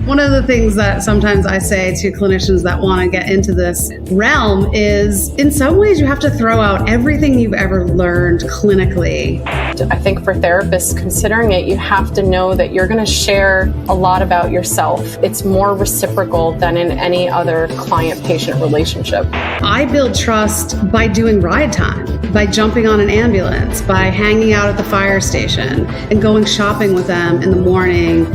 One of the things that sometimes I say to clinicians that want to get into this realm is, in some ways, you have to throw out everything you've ever learned clinically. I think for therapists considering it, you have to know that you're going to share a lot about yourself. It's more reciprocal than in any other client-patient relationship. I build trust by doing ride time, by jumping on an ambulance, by hanging out at the fire station and going shopping with them in the morning.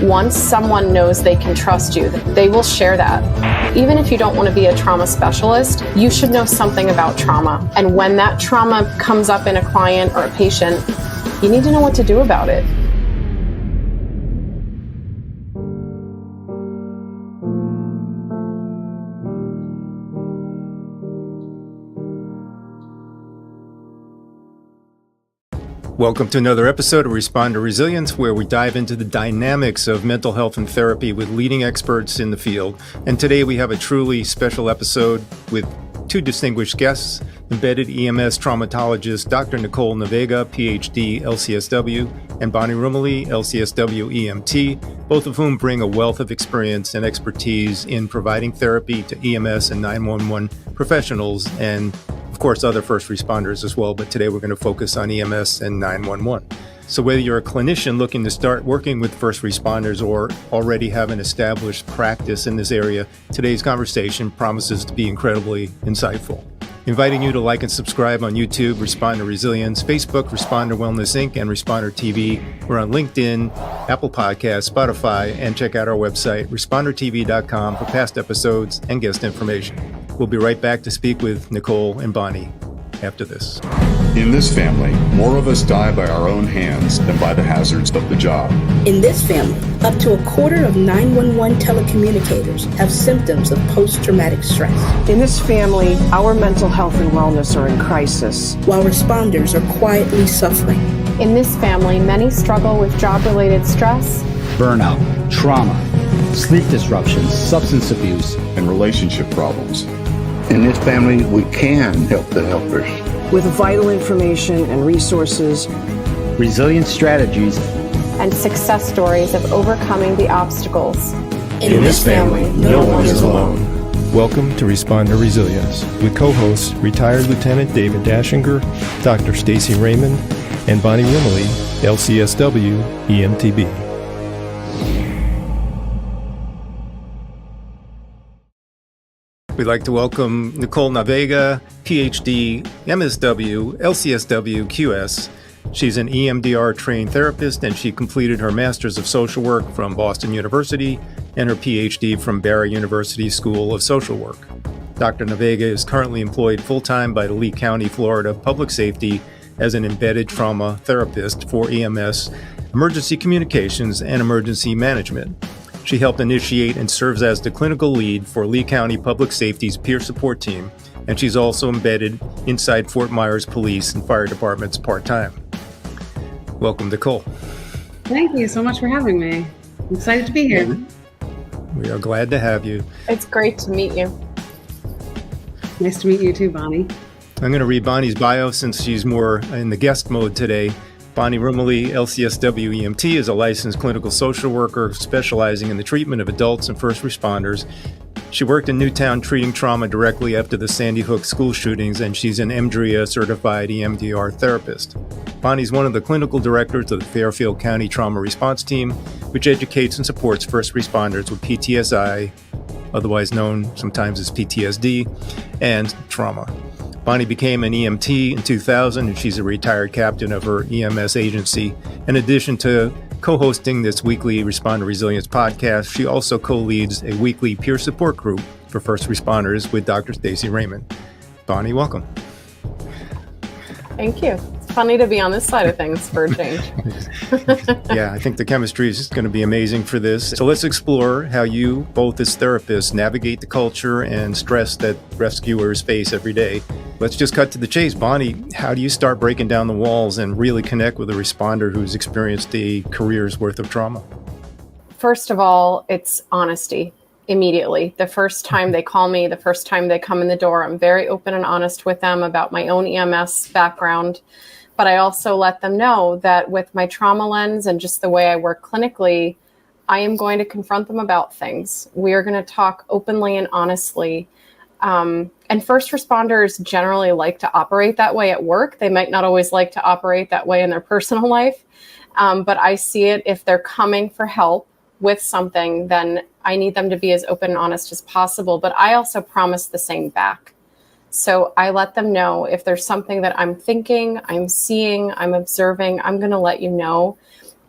Once someone knows they can trust you, they will share that. Even if you don't want to be a trauma specialist, you should know something about trauma. And when that trauma comes up in a client or a patient, you need to know what to do about it. Welcome to another episode of Respond to Resilience, where we dive into the dynamics of mental health and therapy with leading experts in the field. And today we have a truly special episode with two distinguished guests, embedded EMS traumatologist Dr. Nicole Navega, PhD, LCSW, and Bonnie Rumilly, LCSW EMT, both of whom bring a wealth of experience and expertise in providing therapy to EMS and 911 professionals and of course, other first responders as well, but today we're going to focus on EMS and 911. So whether you're a clinician looking to start working with first responders or already have an established practice in this area, today's conversation promises to be incredibly insightful. Inviting you to like and subscribe on YouTube, Respond to Resilience, Facebook, Responder Wellness Inc., and Responder TV. We're on LinkedIn, Apple Podcasts, Spotify, and check out our website, respondertv.com, for past episodes and guest information. We'll be right back to speak with Nicole and Bonnie after this. In this family, more of us die by our own hands than by the hazards of the job. In this family, up to a quarter of 911 telecommunicators have symptoms of post-traumatic stress. In this family, our mental health and wellness are in crisis, while responders are quietly suffering. In this family, many struggle with job-related stress, burnout, trauma, sleep disruptions, substance abuse, and relationship problems. In this family, we can help the helpers. with vital information and resources, resilient strategies, and success stories of overcoming the obstacles. In this family, no one is alone. Welcome to Respond to Resilience with co-hosts retired Lieutenant David Dashinger, Dr. Stacy Raymond, and Bonnie Rumilly, LCSW EMTB. We'd like to welcome Nicole Navega, PhD, MSW, LCSW, QS. She's an EMDR trained therapist, and she completed her Master's of Social Work from Boston University and her PhD from Barry University School of Social Work. Dr. Navega is currently employed full-time by the Lee County, Florida Public Safety as an embedded trauma therapist for EMS, emergency communications, and emergency management. She helped initiate and serves as the clinical lead for Lee County Public Safety's peer support team, and she's also embedded inside Fort Myers Police and Fire Departments part-time. Welcome, Nicole. Thank you so much for having me. I'm excited to be here. We are glad to have you. It's great to meet you. Nice to meet you too, Bonnie. I'm going to read Bonnie's bio since she's more in the guest mode today. Bonnie Rumilly, LCSW EMT, is a licensed clinical social worker specializing in the treatment of adults and first responders. She worked in Newtown treating trauma directly after the Sandy Hook school shootings, and she's an EMDRIA certified EMDR therapist. Bonnie's one of the clinical directors of the Fairfield County Trauma Response Team, which educates and supports first responders with PTSI, otherwise known sometimes as PTSD, and trauma. Bonnie became an EMT in 2000, and she's a retired captain of her EMS agency. In addition to co-hosting this weekly Respond to Resilience podcast, she also co-leads a weekly peer support group for first responders with Dr. Stacy Raymond. Bonnie, welcome. Thank you. It's funny to be on this side of things for a change. Yeah, I think the chemistry is just going to be amazing for this. So let's explore how you, both as therapists, navigate the culture and stress that rescuers face every day. Let's just cut to the chase. Bonnie, how do you start breaking down the walls and really connect with a responder who's experienced a career's worth of trauma? First of all, it's honesty immediately. The first time they call me, the first time they come in the door, I'm very open and honest with them about my own EMS background. But I also let them know that with my trauma lens and just the way I work clinically, I am going to confront them about things. We are going to talk openly and honestly. And first responders generally like to operate that way at work. They might not always like to operate that way in their personal life. But I see it, if they're coming for help with something, then I need them to be as open and honest as possible. But I also promise the same back. So I let them know if there's something that I'm thinking, I'm seeing, I'm observing, I'm going to let you know.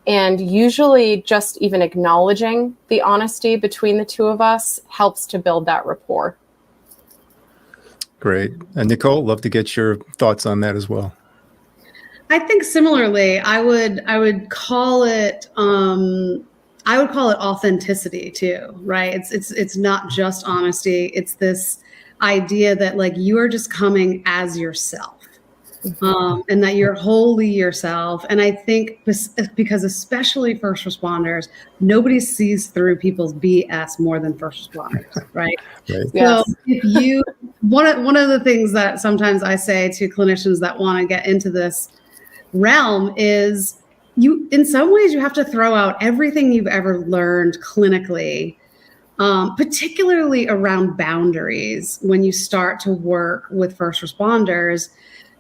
And usually just even acknowledging the honesty between the two of us helps to build that rapport. Great. And Nicole, love to get your thoughts on that as well. I think similarly, I would call it authenticity too, right? It's not just honesty. It's this idea that like you are just coming as yourself. And that you're wholly yourself. And I think because especially first responders, nobody sees through people's BS more than first responders, right? Right. Yes. So if you, one of the things that sometimes I say to clinicians that want to get into this realm is in some ways you have to throw out everything you've ever learned clinically, particularly around boundaries when you start to work with first responders,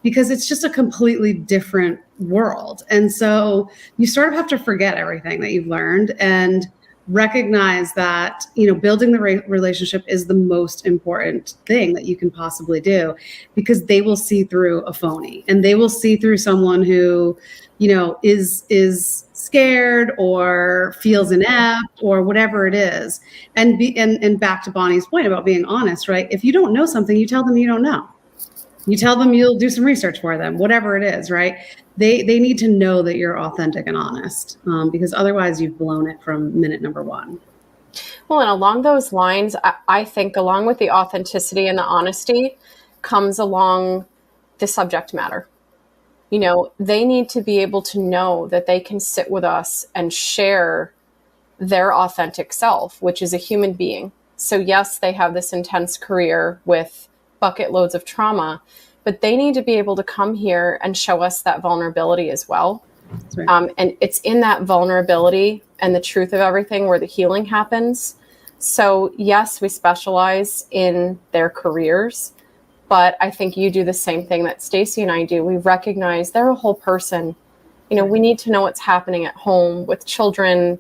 because it's just a completely different world. And so you sort of have to forget everything that you've learned and recognize that, building the relationship is the most important thing that you can possibly do, because they will see through a phony and they will see through someone who, is scared or feels inept or whatever it is. And back to Bonnie's point about being honest, right? If you don't know something, you tell them you don't know. You tell them you'll do some research for them, whatever it is, right? They need to know that you're authentic and honest, because otherwise you've blown it from minute number one. Well, and along those lines, I think along with the authenticity and the honesty comes along the subject matter. They need to be able to know that they can sit with us and share their authentic self, which is a human being. So yes, they have this intense career with bucket loads of trauma, but they need to be able to come here and show us that vulnerability as well. That's right. And it's in that vulnerability and the truth of everything where the healing happens. So yes, we specialize in their careers, but I think you do the same thing that Stacy and I do. We recognize they're a whole person. We need to know what's happening at home with children.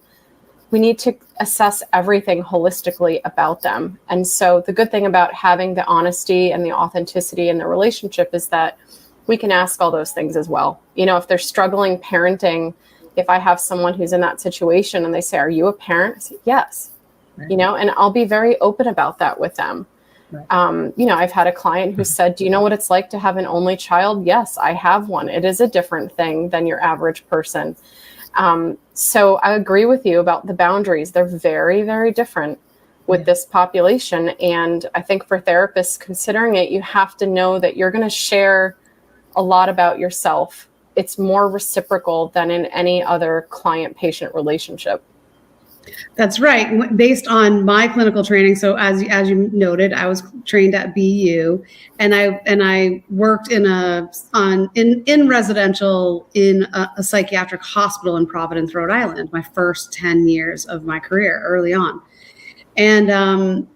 We need to assess everything holistically about them. And so the good thing about having the honesty and the authenticity in the relationship is that we can ask all those things as well. If they're struggling parenting, if I have someone who's in that situation and they say, "Are you a parent?" I say, "Yes." Right. And I'll be very open about that with them. Right. I've had a client who said, "Do you know what it's like to have an only child?" "Yes, I have one. It is a different thing than your average person." So I agree with you about the boundaries. They're very, very different with this population. And I think for therapists considering it, you have to know that you're going to share a lot about yourself. It's more reciprocal than in any other client-patient relationship. That's right. Based on my clinical training. So as you noted, I was trained at BU, and I worked in residential in a psychiatric hospital in Providence, Rhode Island, my first 10 years of my career early on. And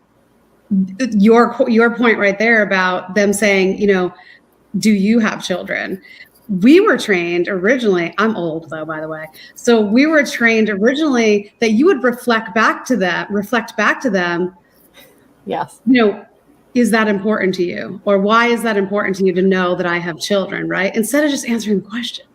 your point right there about them saying, do you have children? We were trained originally, I'm old though, by the way. So we were trained originally that you would reflect back to them. Yes. Is that important to you? Or why is that important to you to know that I have children, right? Instead of just answering the question,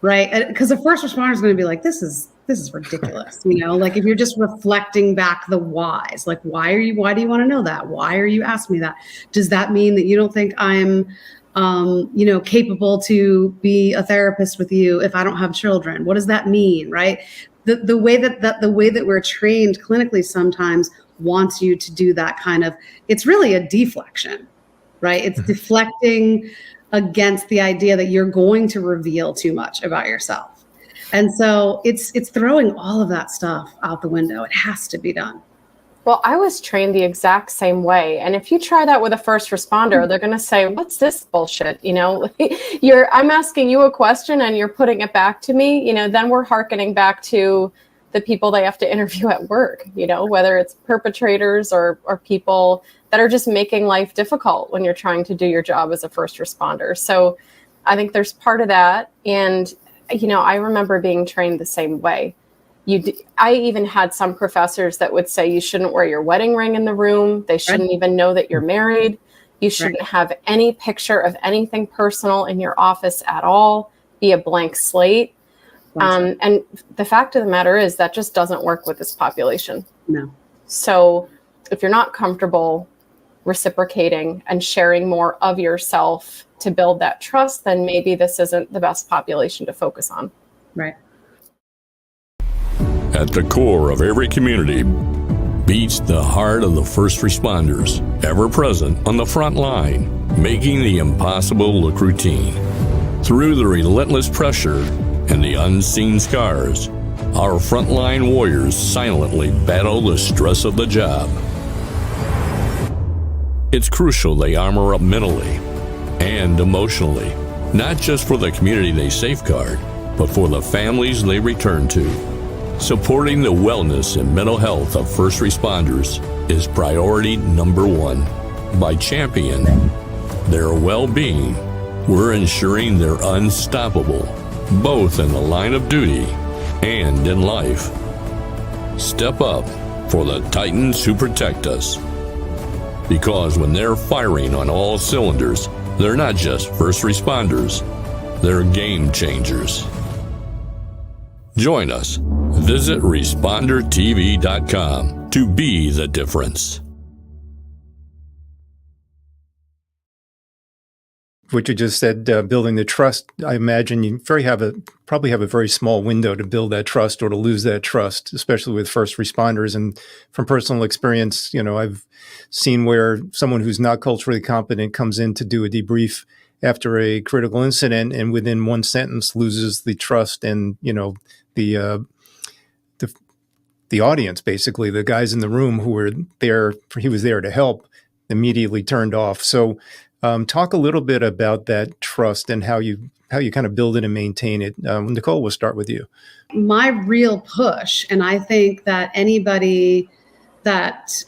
right? Because the first responder is going to be like, this is ridiculous. Like if you're just reflecting back the whys, like, why do you want to know that? Why are you asking me that? Does that mean that you don't think I'm capable to be a therapist with you if I don't have children? What does that mean, right? The way that we're trained clinically sometimes wants you to do that kind of, it's really a deflection, right? It's deflecting against the idea that you're going to reveal too much about yourself. And so it's throwing all of that stuff out the window. It has to be done. Well, I was trained the exact same way. And if you try that with a first responder, they're going to say, "What's this bullshit?" I'm asking you a question and you're putting it back to me. Then we're hearkening back to the people they have to interview at work, whether it's perpetrators or people that are just making life difficult when you're trying to do your job as a first responder. So I think there's part of that. And, I remember being trained the same way. I even had some professors that would say you shouldn't wear your wedding ring in the room. They shouldn't even know that you're married. You shouldn't have any picture of anything personal in your office at all. Be a blank slate. And the fact of the matter is that just doesn't work with this population. No. So if you're not comfortable reciprocating and sharing more of yourself to build that trust, then maybe this isn't the best population to focus on. Right. At the core of every community beats the heart of the first responders, ever present on the front line, making the impossible look routine. Through the relentless pressure and the unseen scars, our frontline warriors silently battle the stress of the job. It's crucial they armor up mentally and emotionally, not just for the community they safeguard, but for the families they return to. Supporting the wellness and mental health of first responders is priority number one. By championing their well-being, we're ensuring they're unstoppable, both in the line of duty and in life. Step up for the Titans who protect us. Because when they're firing on all cylinders, they're not just first responders, they're game changers. Join us. Visit ResponderTV.com to be the difference. What you just said, building the trust, I imagine you probably have a very small window to build that trust or to lose that trust, especially with first responders. And from personal experience, I've seen where someone who's not culturally competent comes in to do a debrief after a critical incident and within one sentence loses the trust and, the audience, basically the guys in the room who were there, he was there to help, immediately turned off. So talk a little bit about that trust and how you kind of build it and maintain it. Nicole, we'll start with you. My real push, and I think that anybody that,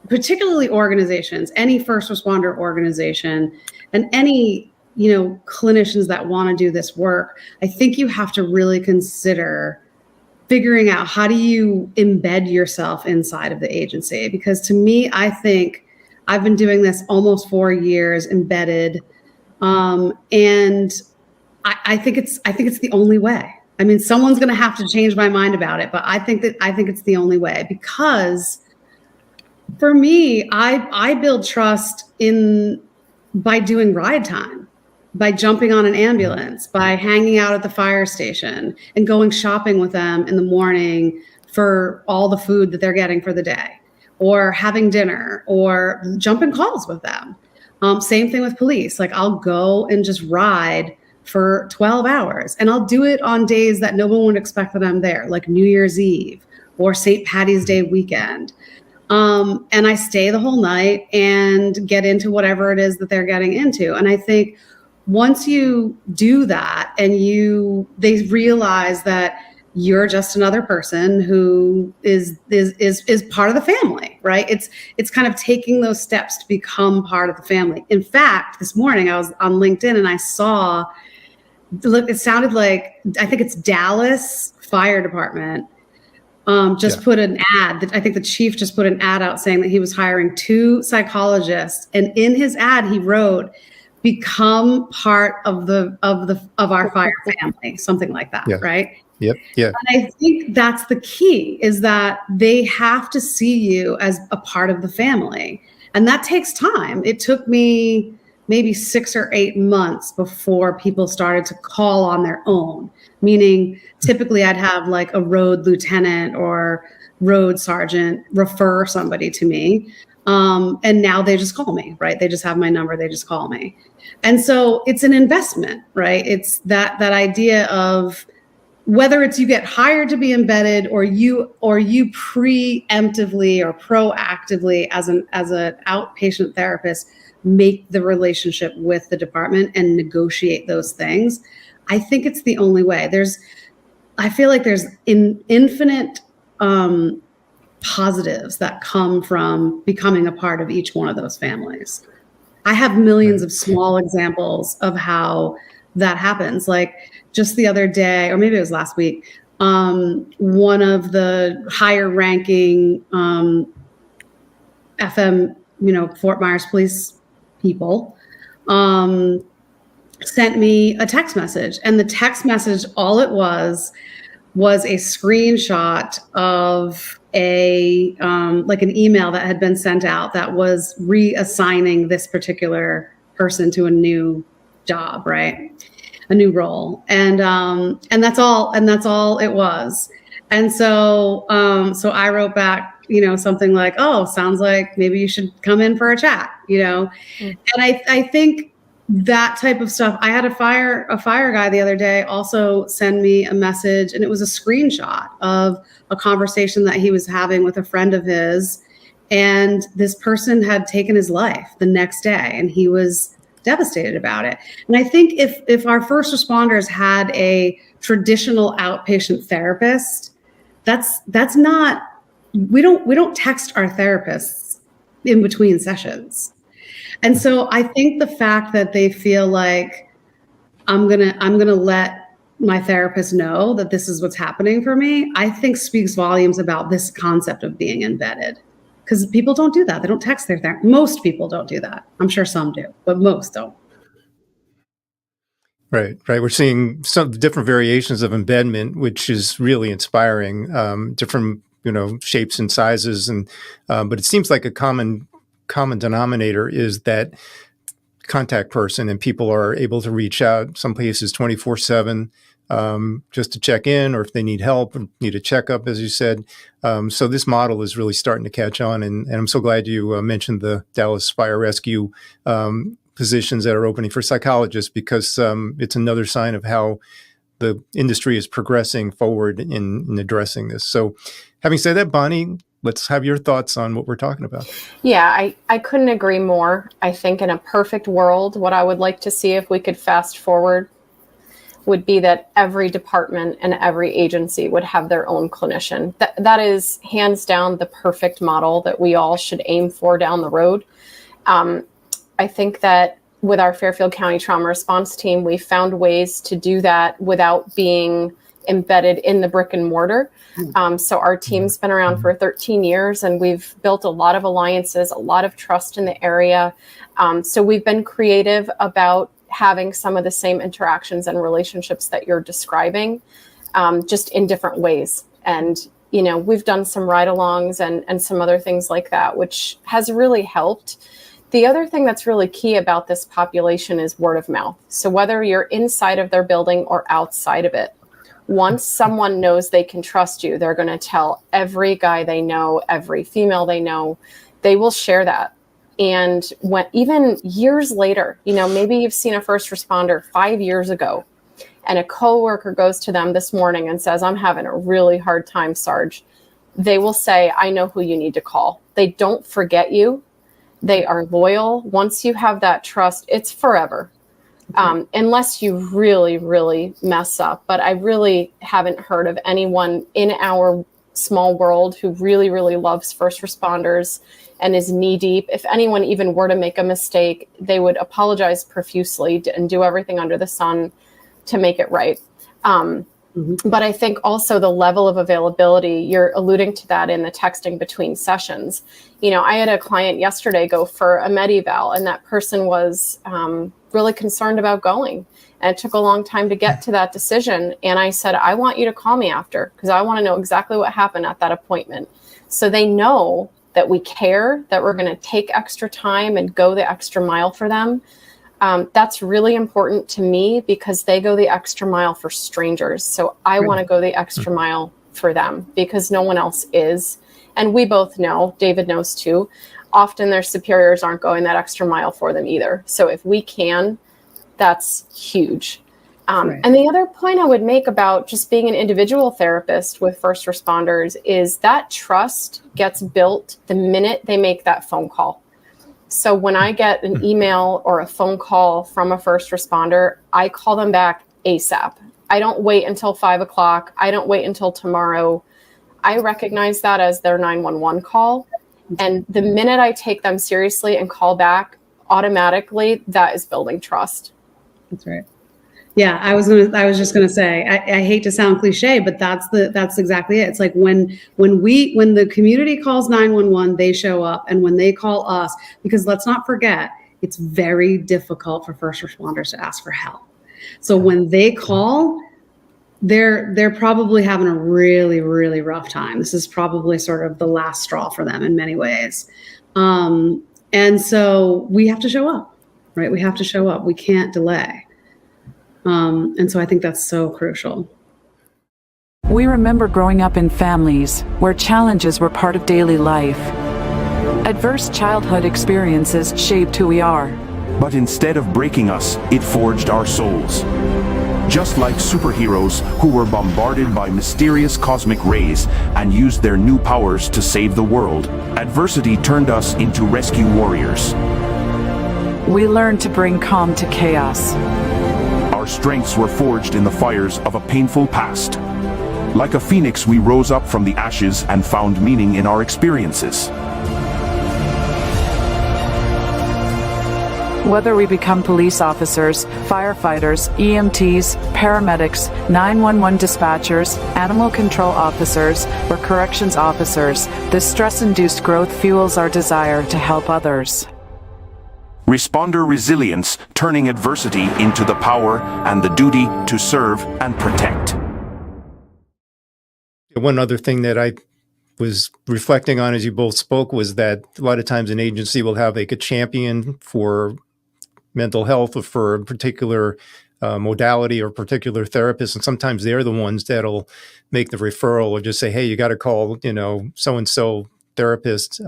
particularly organizations, any first responder organization, and any clinicians that want to do this work, I think you have to really consider figuring out how do you embed yourself inside of the agency. Because to me, I think I've been doing this almost 4 years embedded. And I think it's the only way. I mean, someone's going to have to change my mind about it, but I think it's the only way, because for me, I build trust by doing ride time, by jumping on an ambulance, by hanging out at the fire station and going shopping with them in the morning for all the food that they're getting for the day, or having dinner, or jumping calls with them. Same thing with police. Like, I'll go and just ride for 12 hours, and I'll do it on days that no one would expect that I'm there, like New Year's Eve or St. Patty's Day weekend. And I stay the whole night and get into whatever it is that they're getting into. And I think once you do that and they realize that you're just another person who is part of the family, right? It's kind of taking those steps to become part of the family. In fact, this morning I was on LinkedIn and I saw, it sounded like, I think it's Dallas Fire Department put an ad. I think the chief just put an ad out saying that he was hiring 2 psychologists, and in his ad he wrote, "Become part of our fire family," something like that, yeah. Right? Yep. Yeah. And I think that's the key, is that they have to see you as a part of the family, and that takes time. It took me maybe 6 or 8 months before people started to call on their own. Meaning, typically I'd have like a road lieutenant or road sergeant refer somebody to me. And now they just call me, right? They just have my number. They just call me. And so it's an investment, right? It's that idea of whether it's you get hired to be embedded or you preemptively or proactively as an outpatient therapist, make the relationship with the department and negotiate those things. I think it's the only way. I feel like there's infinite positives that come from becoming a part of each one of those families. I have millions of small examples of how that happens. Like just the other day, or maybe it was last week, one of the higher ranking FM, Fort Myers police people sent me a text message. And the text message, all it was a screenshot of like an email that had been sent out that was reassigning this particular person to a new job, right? A new role. And that's all it was. And so I wrote back, something like, oh, sounds like maybe you should come in for a chat, And I think that type of stuff. I had a fire guy the other day also send me a message, and it was a screenshot of a conversation that he was having with a friend of his. And this person had taken his life the next day, and he was devastated about it. And I think if our first responders had a traditional outpatient therapist, that's not, we don't text our therapists in between sessions. And so I think the fact that they feel like I'm gonna let my therapist know that this is what's happening for me, I think speaks volumes about this concept of being embedded. Because people don't do that. They don't text their therapist. Most people don't do that. I'm sure some do, but most don't. Right. We're seeing some different variations of embedment, which is really inspiring. Different, shapes and sizes, and but it seems like a common denominator is that contact person, and people are able to reach out some places 24/7 just to check in, or if they need help or need a checkup, as you said. So this model is really starting to catch on, and I'm so glad you mentioned the Dallas Fire Rescue positions that are opening for psychologists, because it's another sign of how the industry is progressing forward in addressing this. So having said that, Bonnie, let's have your thoughts on what we're talking about. Yeah, I couldn't agree more. I think in a perfect world, what I would like to see if we could fast forward would be that every department and every agency would have their own clinician. That is hands down the perfect model that we all should aim for down the road. I think that with our Fairfield County Trauma Response Team, we found ways to do that without being embedded in the brick and mortar. So our team's been around for 13 years, and we've built a lot of alliances, a lot of trust in the area. So we've been creative about having some of the same interactions and relationships that you're describing, just in different ways. And, we've done some ride-alongs and some other things like that, which has really helped. The other thing that's really key about this population is word of mouth. So whether you're inside of their building or outside of it, once someone knows they can trust you, they're going to tell every guy they know, every female they know, they will share that. And when even years later, maybe you've seen a first responder 5 years ago, and a coworker goes to them this morning and says, I'm having a really hard time, Sarge. They will say, I know who you need to call. They don't forget you. They are loyal. Once you have that trust, it's forever. Unless you really, really mess up. But I really haven't heard of anyone in our small world who really, really loves first responders and is knee deep. If anyone even were to make a mistake, they would apologize profusely and do everything under the sun to make it right. But I think also the level of availability, you're alluding to that in the texting between sessions. I had a client yesterday go for a med-eval, and that person was really concerned about going. And it took a long time to get to that decision. And I said, I want you to call me after, because I want to know exactly what happened at that appointment. So they know that we care, that we're going to take extra time and go the extra mile for them. That's really important to me, because they go the extra mile for strangers. So I want to go the extra mile for them, because no one else is. And we both know, David knows too, often their superiors aren't going that extra mile for them either. So if we can, that's huge. And the other point I would make about just being an individual therapist with first responders is that trust gets built the minute they make that phone call. So when I get an email or a phone call from a first responder, I call them back ASAP. I don't wait until 5 o'clock. I don't wait until tomorrow. I recognize that as their 911 call. And the minute I take them seriously and call back, automatically, that is building trust. That's right. Yeah, I was just gonna say, I hate to sound cliche, but that's exactly it. It's like when the community calls 911, they show up, and when they call us, because let's not forget, it's very difficult for first responders to ask for help. So when they call, they're probably having a really, really rough time. This is probably sort of the last straw for them in many ways. And so we have to show up, right? We have to show up. We can't delay. And so I think that's so crucial. We remember growing up in families where challenges were part of daily life. Adverse childhood experiences shaped who we are. But instead of breaking us, it forged our souls. Just like superheroes who were bombarded by mysterious cosmic rays and used their new powers to save the world, adversity turned us into rescue warriors. We learned to bring calm to chaos. Our strengths were forged in the fires of a painful past. Like a phoenix, we rose up from the ashes and found meaning in our experiences. Whether we become police officers, firefighters, EMTs, paramedics, 911 dispatchers, animal control officers, or corrections officers, this stress-induced growth fuels our desire to help others. Responder resilience, turning adversity into the power and the duty to serve and protect. One other thing that I was reflecting on as you both spoke was that a lot of times an agency will have like a champion for mental health or for a particular modality or particular therapist. And sometimes they're the ones that'll make the referral or just say, hey, you got to call, so-and-so therapist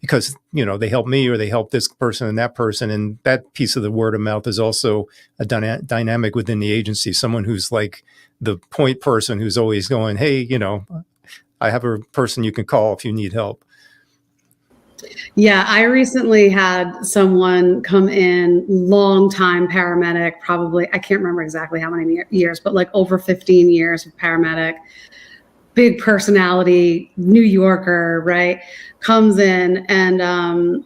because, they help me or they help this person and that person. And that piece of the word of mouth is also a dynamic within the agency. Someone who's like the point person who's always going, hey, I have a person you can call if you need help. Yeah, I recently had someone come in, long-time paramedic, probably, I can't remember exactly how many years, but like over 15 years of paramedic, big personality, New Yorker, right? Comes in and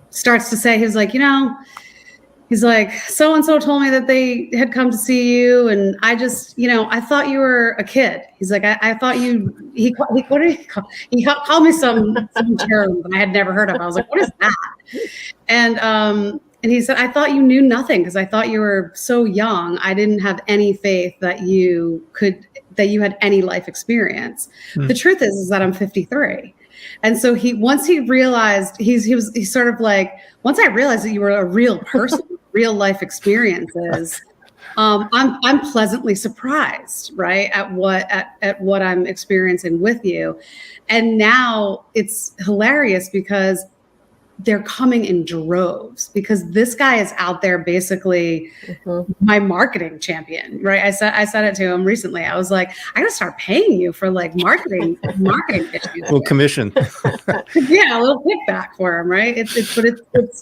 starts to say, he's like, so-and-so told me that they had come to see you. And I just, I thought you were a kid. He's like, I thought what did he call? He called me some term that I had never heard of. I was like, what is that? And he said, I thought you knew nothing because I thought you were so young. I didn't have any faith that you had any life experience. The truth is that I'm 53. And so once he realized, he's sort of like, once I realized that you were a real person, real life experiences, I'm pleasantly surprised, right, at what I'm experiencing with you. And now it's hilarious because they're coming in droves because this guy is out there basically my marketing champion, right? I said it to him recently. I was like, I gotta start paying you for like marketing issues. A little commission. Yeah, a little kickback for him, right?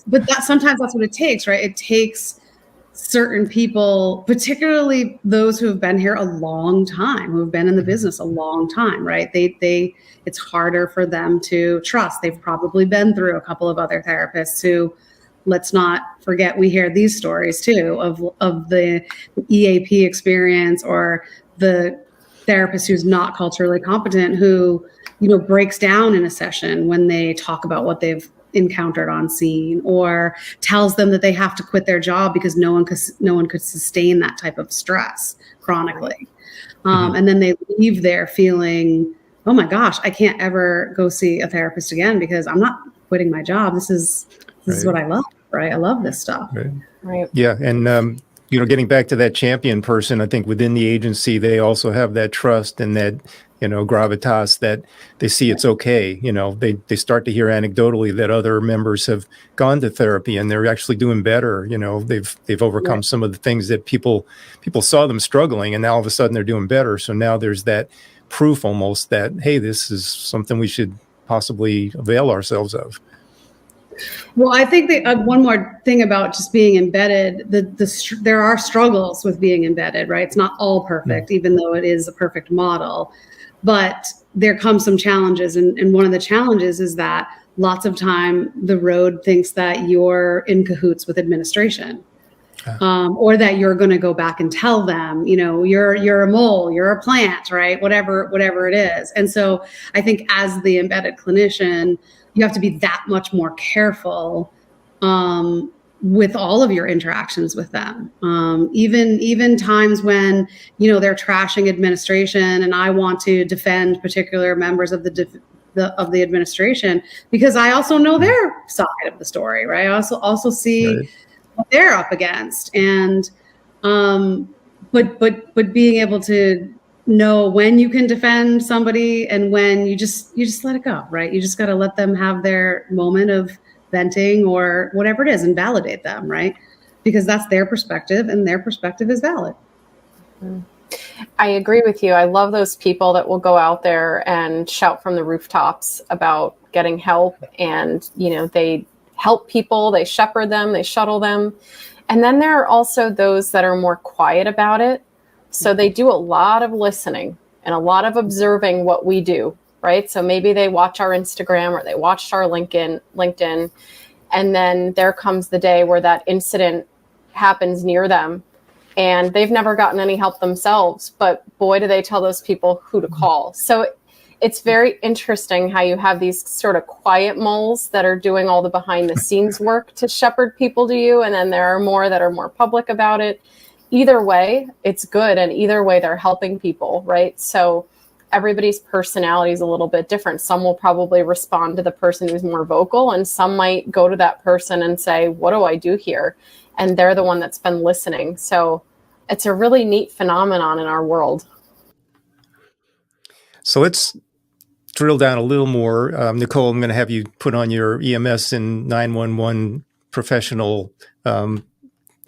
But sometimes that's what it takes, right? It takes certain people, particularly those who have been here a long time, who have been in the business a long time, right? It's harder for them to trust. They've probably been through a couple of other therapists who, let's not forget, we hear these stories too of the EAP experience or the therapist who's not culturally competent who, breaks down in a session when they talk about what they've encountered on scene or tells them that they have to quit their job because no one could sustain that type of stress chronically. And then they leave there feeling, oh my gosh, I can't ever go see a therapist again because I'm not quitting my job. This is what I love, right? I love this stuff. Right. Yeah. And, getting back to that champion person, I think within the agency, they also have that trust and that, gravitas that they see it's okay. They start to hear anecdotally that other members have gone to therapy and they're actually doing better. They've overcome some of the things that people saw them struggling and now all of a sudden they're doing better. So now there's that proof almost that, hey, this is something we should possibly avail ourselves of. Well, I think that one more thing about just being embedded, there are struggles with being embedded, right? It's not all perfect, even though it is a perfect model. But there come some challenges. And one of the challenges is that lots of time the road thinks that you're in cahoots with administration. Or that you're going to go back and tell them, you're a mole, you're a plant, right? Whatever it is. And so I think as the embedded clinician, you have to be that much more careful with all of your interactions with them. Even times when, they're trashing administration and I want to defend particular members of the administration, because I also know their side of the story, right? I also see right. what they're up against, and but being able to know when you can defend somebody and when you just let it go, right? You just got to let them have their moment of venting or whatever it is and validate them, right? Because that's their perspective and their perspective is valid. I agree with you. I love those people that will go out there and shout from the rooftops about getting help, and they help people, they shepherd them, they shuttle them. And then there are also those that are more quiet about it. So they do a lot of listening and a lot of observing what we do, right? So maybe they watch our Instagram or they watched our LinkedIn, and then there comes the day where that incident happens near them and they've never gotten any help themselves, but boy, do they tell those people who to call. So it's very interesting how you have these sort of quiet moles that are doing all the behind the scenes work to shepherd people to you. And then there are more that are more public about it. Either way, it's good. And either way, they're helping people, right? So everybody's personality is a little bit different. Some will probably respond to the person who's more vocal, and some might go to that person and say, what do I do here? And they're the one that's been listening. So it's a really neat phenomenon in our world. So let's drill down a little more. Nicole, I'm going to have you put on your EMS and 911 professional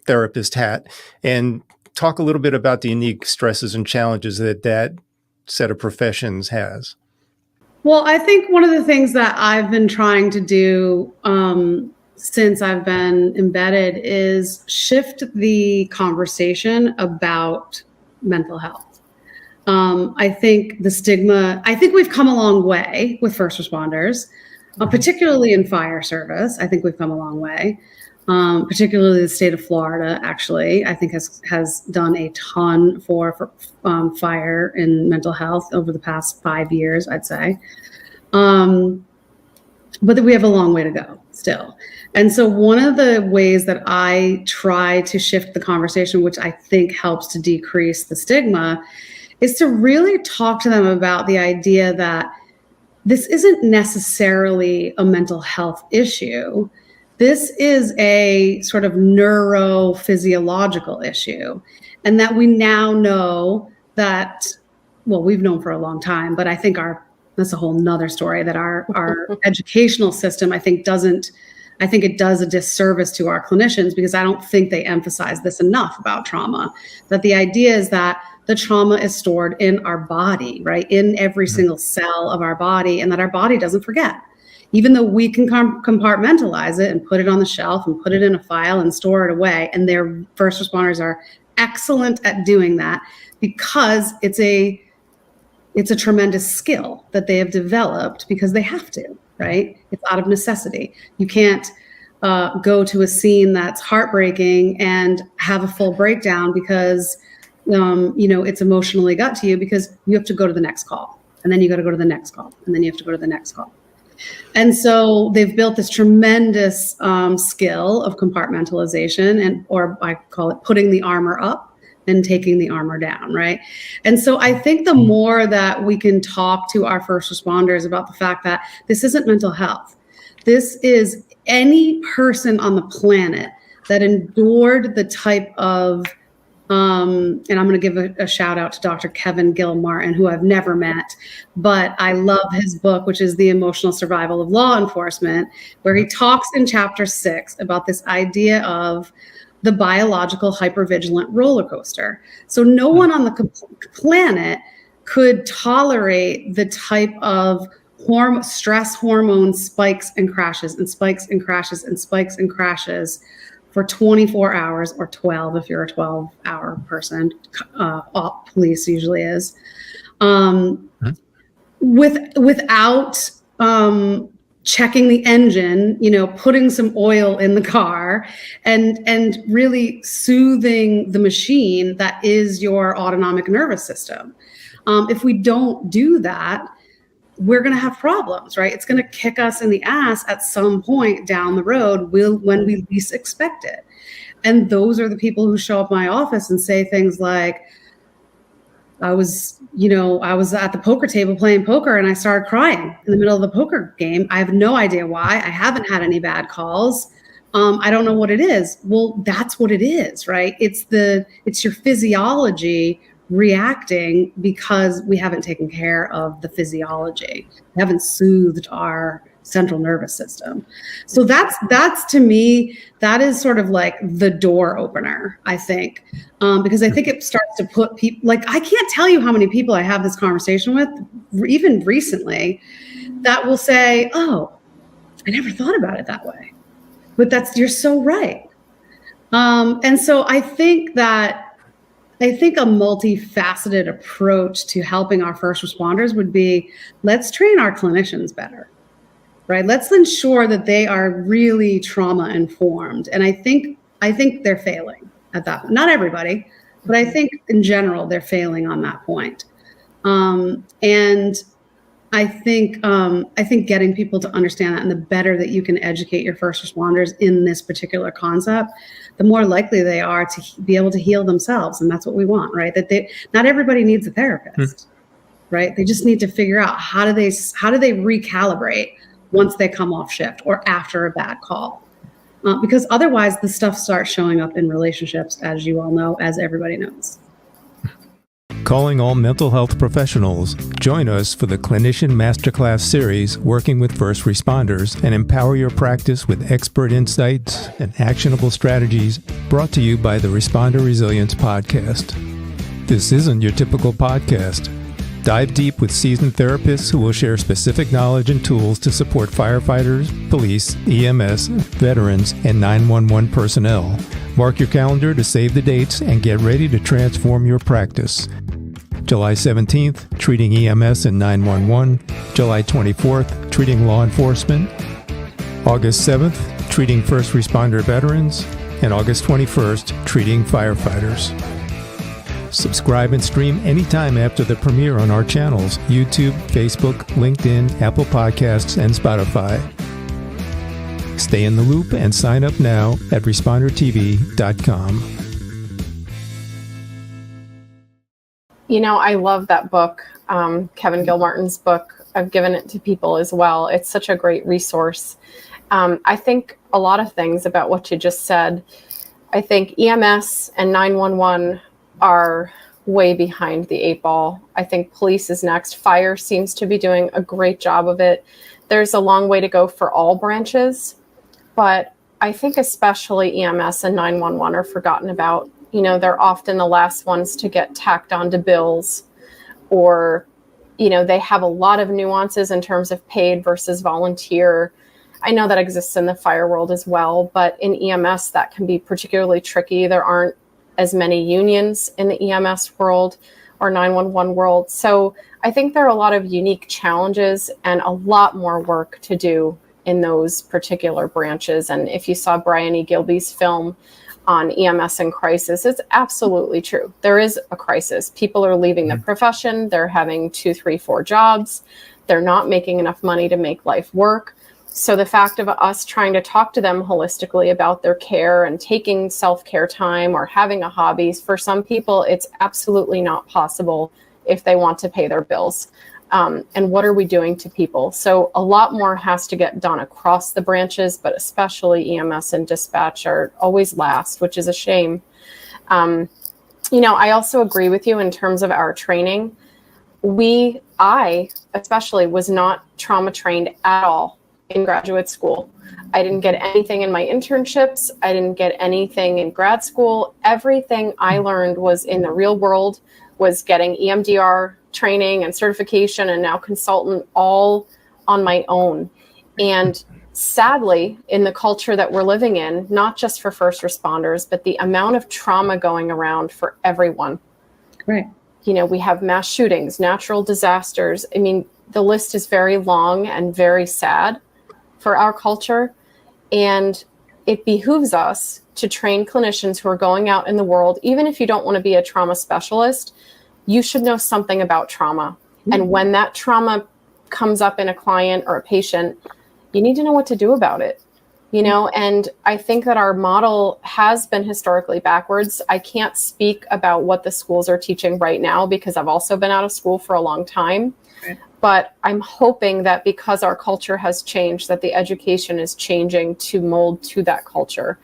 therapist hat and talk a little bit about the unique stresses and challenges that set of professions has. Well, I think one of the things that I've been trying to do since I've been embedded is shift the conversation about mental health. I think the stigma, I think we've come a long way with first responders, particularly in fire service. I think we've come a long way. Particularly the state of Florida, actually, I think has done a ton for fire and mental health over the past 5 years, I'd say. But we have a long way to go still. And so one of the ways that I try to shift the conversation, which I think helps to decrease the stigma, is to really talk to them about the idea that this isn't necessarily a mental health issue. This is a sort of neurophysiological issue, and that we now know that, well, we've known for a long time, but I think that's a whole nother story, that our educational system, I think it does a disservice to our clinicians, because I don't think they emphasize this enough about trauma, that the idea is that the trauma is stored in our body, right? In every single cell of our body, and that our body doesn't forget. Even though we can compartmentalize it and put it on the shelf and put it in a file and store it away, and their first responders are excellent at doing that, because it's a tremendous skill that they have developed because they have to, right? It's out of necessity. You can't go to a scene that's heartbreaking and have a full breakdown because it's emotionally got to you, because you have to go to the next call, and then you got to go to the next call, and then you have to go to the next call. And so they've built this tremendous skill of compartmentalization, or I call it putting the armor up and taking the armor down, right? And so I think the more that we can talk to our first responders about the fact that this isn't mental health, this is any person on the planet that endured the type of and I'm going to give a shout out to Dr. Kevin Gilmartin, who I've never met, but I love his book, which is The Emotional Survival of Law Enforcement, where he talks in chapter 6 about this idea of the biological hypervigilant roller coaster. So no one on the planet could tolerate the type of stress hormone spikes and crashes and spikes and crashes and spikes and crashes for 24 hours, or 12 if you're a 12-hour person. Police usually is. without checking the engine, putting some oil in the car and really soothing the machine that is your autonomic nervous system. If we don't do that, we're going to have problems, right? It's going to kick us in the ass at some point down the road when we least expect it. And those are the people who show up in my office and say things like, I was at the poker table playing poker and I started crying in the middle of the poker game. I have no idea why. I haven't had any bad calls. I don't know what it is. Well, that's what it is, right? It's your physiology reacting because we haven't taken care of the physiology. We haven't soothed our central nervous system. So that's to me, that is sort of like the door opener, I think, because I think it starts to put people, like, I can't tell you how many people I have this conversation with, even recently, that will say, oh, I never thought about it that way. But you're so right. And so I think a multifaceted approach to helping our first responders would be, let's train our clinicians better, right? Let's ensure that they are really trauma informed. And I think they're failing at that. Not everybody, but I think in general, they're failing on that point. And I think getting people to understand that, and the better that you can educate your first responders in this particular concept, the more likely they are to be able to heal themselves. And that's what we want, right? Not everybody needs a therapist, right? They just need to figure out how do they recalibrate once they come off shift or after a bad call. Because otherwise the stuff starts showing up in relationships, as you all know, as everybody knows. Calling all mental health professionals, join us for the Clinician Masterclass series, Working with First Responders, and empower your practice with expert insights and actionable strategies, brought to you by the Responder Resilience Podcast. This isn't your typical podcast. Dive deep with seasoned therapists who will share specific knowledge and tools to support firefighters, police, EMS, veterans, and 911 personnel. Mark your calendar to save the dates and get ready to transform your practice. July 17th, treating EMS and 911. July 24th, treating law enforcement. August 7th, treating first responder veterans. And August 21st, treating firefighters. Subscribe and stream anytime after the premiere on our channels, YouTube, Facebook, LinkedIn, Apple Podcasts, and Spotify. Stay in the loop and sign up now at respondertv.com. I love that book, Kevin Gilmartin's book. I've given it to people as well. It's such a great resource. I think a lot of things about what you just said. I think EMS and 911 are way behind the 8 ball. I think police is next. Fire seems to be doing a great job of it. There's a long way to go for all branches, but I think especially EMS and 911 are forgotten about. They're often the last ones to get tacked onto bills, or, they have a lot of nuances in terms of paid versus volunteer. I know that exists in the fire world as well, but in EMS that can be particularly tricky. There aren't as many unions in the EMS world or 911 world. So I think there are a lot of unique challenges and a lot more work to do in those particular branches. And if you saw Brian E. Gilby's film on EMS and crisis, it's absolutely true. There is a crisis. People are leaving the profession. They're having 2, 3, 4 jobs. They're not making enough money to make life work. So the fact of us trying to talk to them holistically about their care and taking self-care time or having a hobby, for some people, it's absolutely not possible if they want to pay their bills. And what are we doing to people? So a lot more has to get done across the branches, but especially EMS and dispatch are always last, which is a shame. I also agree with you in terms of our training. I especially was not trauma trained at all in graduate school. I didn't get anything in my internships. I didn't get anything in grad school. Everything I learned was in the real world, was getting EMDR training and certification and now consultant all on my own. And sadly, in the culture that we're living in, not just for first responders, but the amount of trauma going around for everyone. Right. We have mass shootings, natural disasters. I mean, the list is very long and very sad for our culture. And it behooves us to train clinicians who are going out in the world. Even if you don't want to be a trauma specialist, you should know something about trauma. And when that trauma comes up in a client or a patient, you need to know what to do about it. And I think that our model has been historically backwards. I can't speak about what the schools are teaching right now because I've also been out of school for a long time. Okay. But I'm hoping that because our culture has changed, that the education is changing to mold to that culture.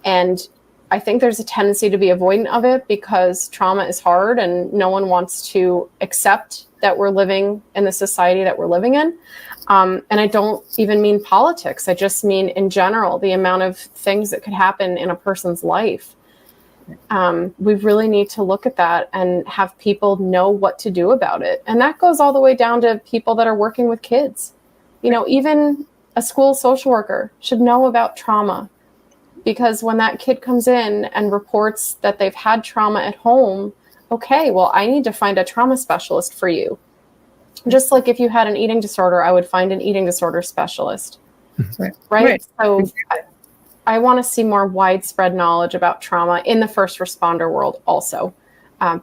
And I think there's a tendency to be avoidant of it because trauma is hard and no one wants to accept that we're living in the society that we're living in. And I don't even mean politics. I just mean in general, the amount of things that could happen in a person's life. We really need to look at that and have people know what to do about it. And that goes all the way down to people that are working with kids. Even a school social worker should know about trauma, because when that kid comes in and reports that they've had trauma at home, okay, well, I need to find a trauma specialist for you. Just like if you had an eating disorder, I would find an eating disorder specialist. Right? So I want to see more widespread knowledge about trauma in the first responder world also.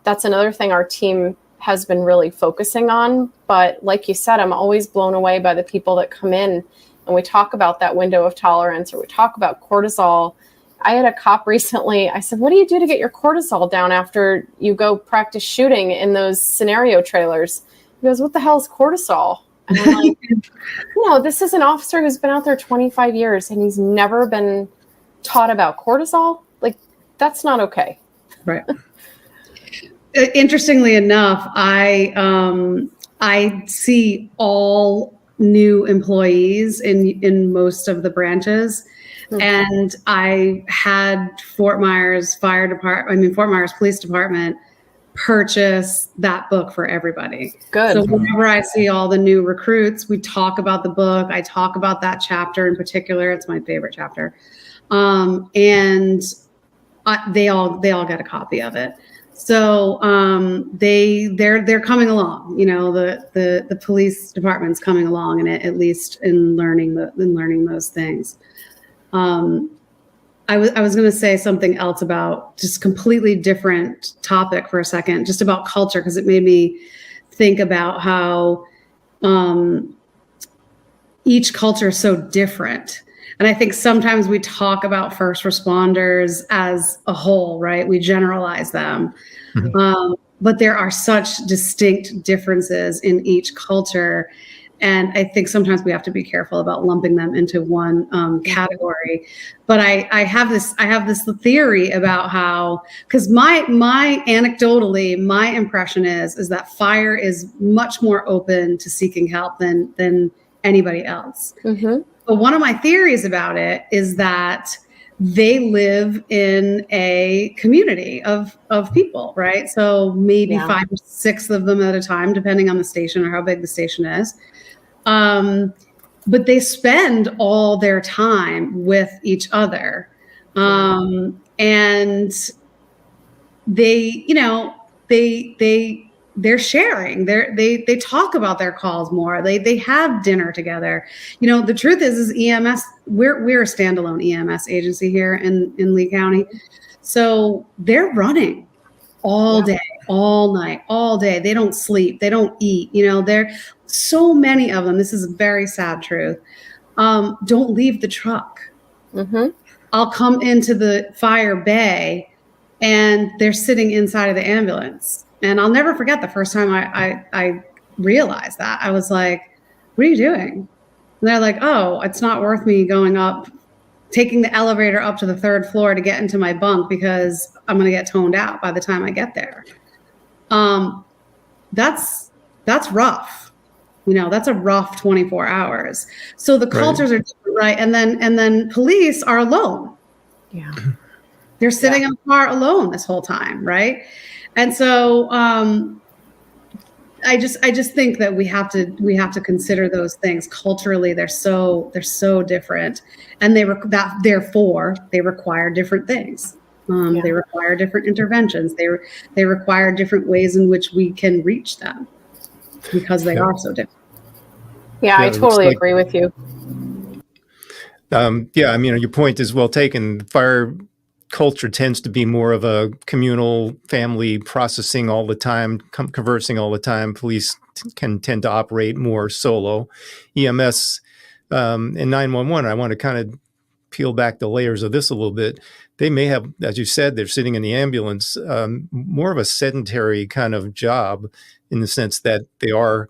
That's another thing our team has been really focusing on. But like you said, I'm always blown away by the people that come in and we talk about that window of tolerance, or we talk about cortisol. I had a cop recently, I said, what do you do to get your cortisol down after you go practice shooting in those scenario trailers? He goes, what the hell is cortisol? And I'm like, this is an officer who's been out there 25 years and he's never been taught about cortisol. Like, that's not okay. Right. Interestingly enough, I see all new employees in most of the branches. Mm-hmm. And I had Fort Myers Police Department purchase that book for everybody. Good. So whenever I see all the new recruits, we talk about the book. I talk about that chapter in particular. It's my favorite chapter. And they all get a copy of it. So they're coming along. The police department's coming along, and at least in learning those things. I was going to say something else about just completely different topic for a second, just about culture, because it made me think about how each culture is so different. And I think sometimes we talk about first responders as a whole, right? We generalize them. Mm-hmm. But there are such distinct differences in each culture. And I think sometimes we have to be careful about lumping them into one category. But I have this theory about how, because my anecdotally, my impression is that fire is much more open to seeking help than anybody else. Mm-hmm. But one of my theories about it is that they live in a community of people, right? So maybe 5 or 6 of them at a time, depending on the station or how big the station is. But they spend all their time with each other. And they're sharing, they talk about their calls more. They have dinner together. The truth is EMS, we're a standalone EMS agency here in Lee County. So they're running all day, all night, all day. They don't sleep. They don't eat. They're so many of them. This is a very sad truth. Don't leave the truck. Mm-hmm. I'll come into the fire bay and they're sitting inside of the ambulance. And I'll never forget the first time I realized that. I was like, what are you doing? And they're like, oh, it's not worth me going up, taking the elevator up to the 3rd floor to get into my bunk because I'm going to get toned out by the time I get there. That's rough. That's a rough 24 hours. So the cultures are different, right? And then police are alone. Yeah. They're sitting in the car alone this whole time, right? And so I just think that we have to consider those things culturally. They're so different, and therefore they require different things. They require different interventions. They require different ways in which we can reach them because they are so different. Yeah, I totally agree with you. Yeah, I mean, your point is well taken. Fire culture tends to be more of a communal family processing all the time, conversing all the time. Police can tend to operate more solo. EMS and 911, I want to kind of peel back the layers of this a little bit. They may have, as you said, they're sitting in the ambulance, more of a sedentary kind of job in the sense that they're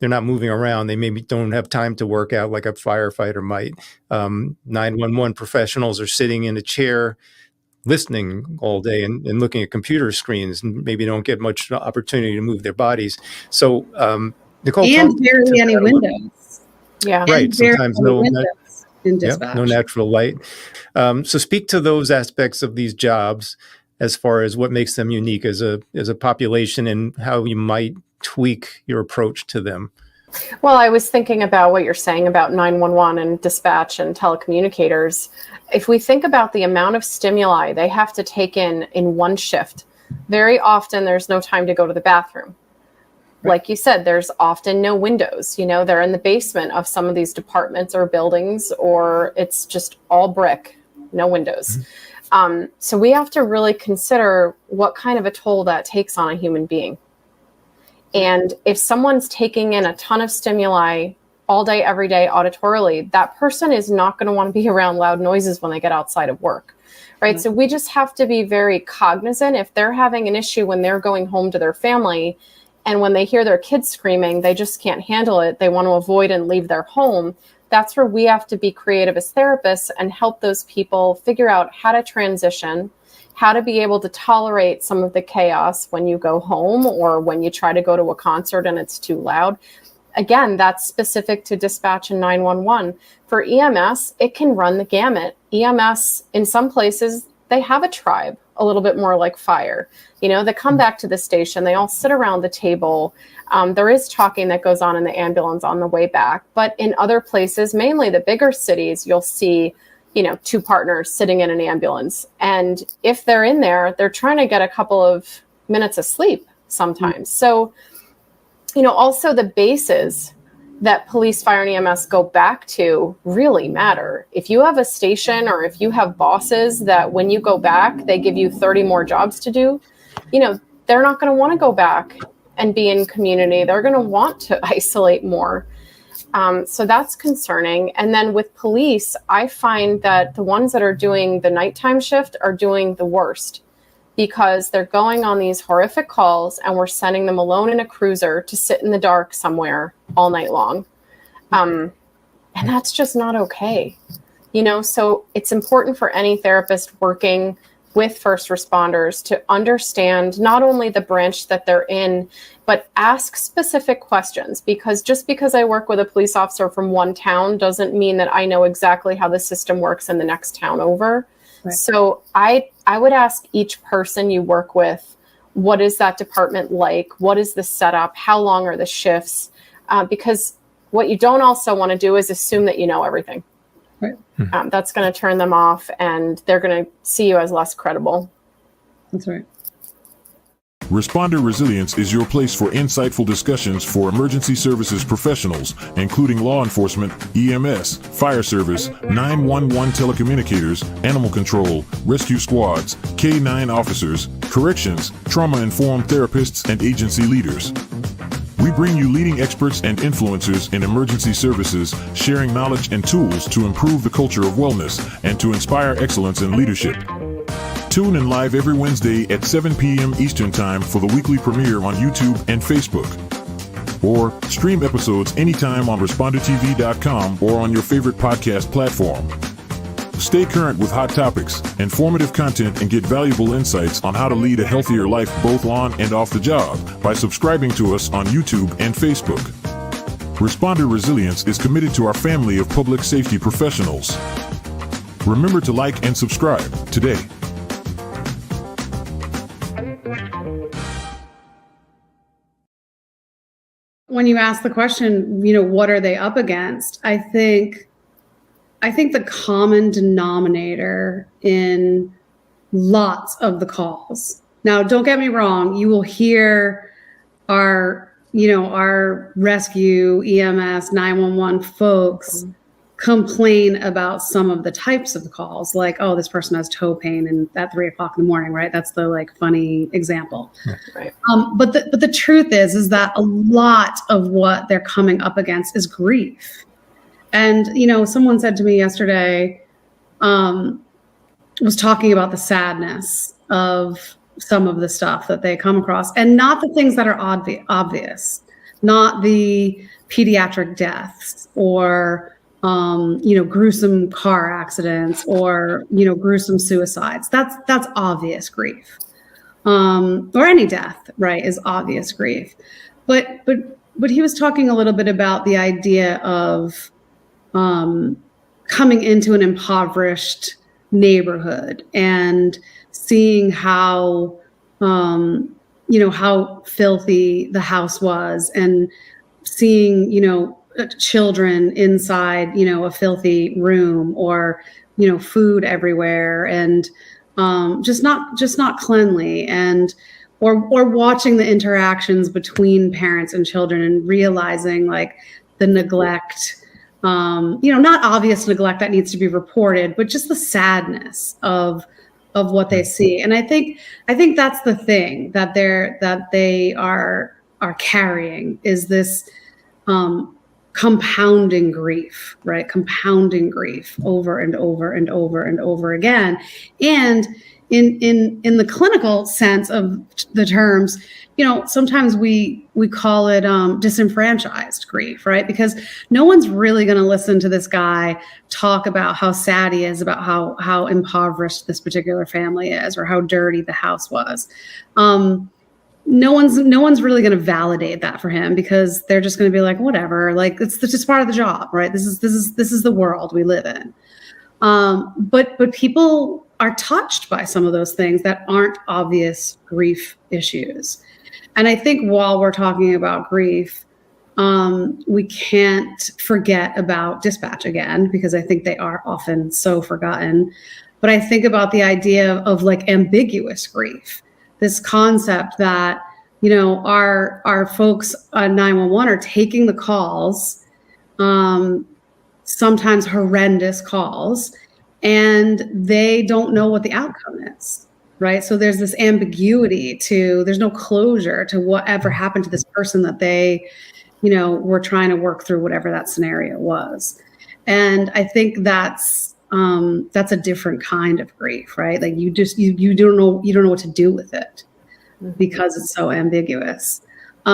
not moving around. They maybe don't have time to work out like a firefighter might. 911 professionals are sitting in a chair listening all day and looking at computer screens and maybe don't get much opportunity to move their bodies. So, Nicole, and barely any windows. Yeah. Right. Sometimes no dispatch. natural light. So speak to those aspects of these jobs as far as what makes them unique as a population and how you might tweak your approach to them. Well, I was thinking about what you're saying about 911 and dispatch and telecommunicators. If we think about the amount of stimuli they have to take in one shift, very often there's no time to go to the bathroom. Right. Like you said, there's often no windows. They're in the basement of some of these departments or buildings, or it's just all brick, no windows. Mm-hmm. So we have to really consider what kind of a toll that takes on a human being. And if someone's taking in a ton of stimuli all day, every day, auditorily, that person is not going to want to be around loud noises when they get outside of work, right? Mm-hmm. So we just have to be very cognizant. If they're having an issue when they're going home to their family, and when they hear their kids screaming, they just can't handle it, they want to avoid and leave their home, that's where we have to be creative as therapists and help those people figure out how to transition, how to be able to tolerate some of the chaos when you go home or when you try to go to a concert and it's too loud. Again, that's specific to dispatch and 911. For EMS, it can run the gamut. EMS, in some places, they have a tribe, a little bit more like fire. They come back to the station, they all sit around the table. There is talking that goes on in the ambulance on the way back. But in other places, mainly the bigger cities, you'll see two partners sitting in an ambulance. And if they're in there, they're trying to get a couple of minutes of sleep sometimes. So, also the bases that police, fire, and EMS go back to really matter. If you have a station or if you have bosses that when you go back, they give you 30 more jobs to do, they're not going to want to go back and be in community. They're going to want to isolate more. So that's concerning. And then with police, I find that the ones that are doing the nighttime shift are doing the worst because they're going on these horrific calls and we're sending them alone in a cruiser to sit in the dark somewhere all night long. And that's just not okay. So it's important for any therapist working with first responders to understand not only the branch that they're in, but ask specific questions, because just because I work with a police officer from one town doesn't mean that I know exactly how the system works in the next town over. Right. So I would ask each person you work with, what is that department like? What is the setup? How long are the shifts? Because what you don't also want to do is assume that you know everything. Right. That's going to turn them off and they're going to see you as less credible. That's right. Responder Resilience is your place for insightful discussions for emergency services professionals, including law enforcement, EMS, fire service, 911 telecommunicators, animal control, rescue squads, K9 officers, corrections, trauma-informed therapists, and agency leaders. We bring you leading experts and influencers in emergency services, sharing knowledge and tools to improve the culture of wellness and to inspire excellence in leadership. Tune in live every Wednesday at 7 p.m. Eastern Time for the weekly premiere on YouTube and Facebook. Or stream episodes anytime on ResponderTV.com or on your favorite podcast platform. Stay current with hot topics, informative content, and get valuable insights on how to lead a healthier life both on and off the job by subscribing to us on YouTube and Facebook. Responder Resilience is committed to our family of public safety professionals. Remember to like and subscribe today. When you ask the question, what are they up against? I think the common denominator in lots of the calls. Now, don't get me wrong. You will hear our our rescue, EMS, 911 folks complain about some of the types of calls, like, oh, this person has toe pain and at 3 o'clock in the morning, right? That's the like funny example. Right. But the truth is that a lot of what they're coming up against is grief. And, someone said to me yesterday, was talking about the sadness of some of the stuff that they come across, and not the things that are obvious, not the pediatric deaths or gruesome car accidents or gruesome suicides. That's obvious grief, or any death, right, is obvious grief. But he was talking a little bit about the idea of coming into an impoverished neighborhood and seeing how how filthy the house was, and seeing children inside a filthy room, or food everywhere, and just not cleanly, and or watching the interactions between parents and children and realizing like the neglect, not obvious neglect that needs to be reported, but just the sadness of what they see. And I think that's the thing that they are carrying, is this compounding grief, right? Compounding grief over and over and over and over again. And in the clinical sense of the terms, sometimes we call it disenfranchised grief, right? Because no one's really going to listen to this guy talk about how sad he is about how impoverished this particular family is, or how dirty the house was. No one's really going to validate that for him, because they're just going to be like, whatever, like it's just part of the job, right? This is the world we live in. But people are touched by some of those things that aren't obvious grief issues. And I think while we're talking about grief, we can't forget about dispatch again, because I think they are often so forgotten. But I think about the idea of like ambiguous grief, this concept that, our folks on 911 are taking the calls, sometimes horrendous calls, and they don't know what the outcome is, right? So there's this ambiguity there's no closure to whatever happened to this person that they, were trying to work through whatever that scenario was. And I think that's a different kind of grief, right? Like you don't know what to do with it, because it's so ambiguous.